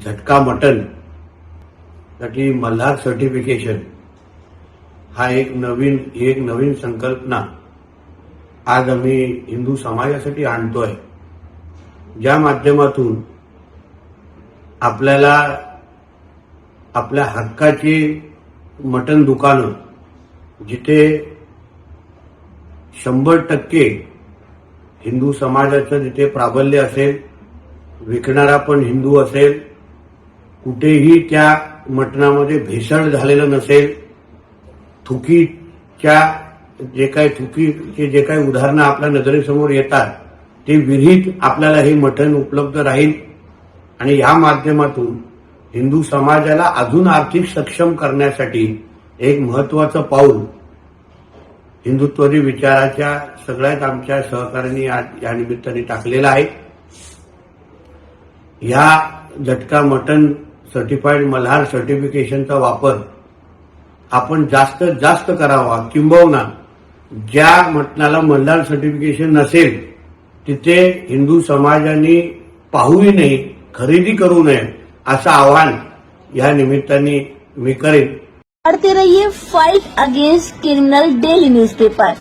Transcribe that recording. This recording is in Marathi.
झटका मटन साठी मल्हार सर्टिफिकेशन हा एक नवीन संकल्पना आज आम्ही हिंदू समाजासाठी आणतोय, ज्या माध्यमातून आपल्याला आपल्या हक्काची मटण दुकानं जिथे 100% हिंदू समाजाचं जिथे प्राबल्य असेल, विकणारा पण हिंदू असेल, कुठेही त्या मटणामध्ये भेसळ झालेलं नसेल, थुकीचे जे काही उदाहरणं आपल्या नजरेसमोर येतात ते विरहित आपल्याला हे मटण उपलब्ध राहील आणि या माध्यमातून हिंदू समाजाला अजून आर्थिक सक्षम करण्यासाठी एक महत्वाचं पाऊल हिंदुत्ववादी विचाराच्या सगळ्याच आमच्या सहकाऱ्यांनी या निमित्ताने टाकलेलं आहे। या झटका मटन सर्टिफाईड मल्हार सर्टिफिकेशनचा वापर आपण जास्तीत जास्त करावा, किंबहुना ज्या मटणाला मल्हार सर्टिफिकेशन नसेल तिथे हिंदू समाजाने पाहूही नाही, खरेदी करू नये असं आवाहन या निमित्ताने मी करेन। पढ़ते रहिए fight against criminal daily newspaper.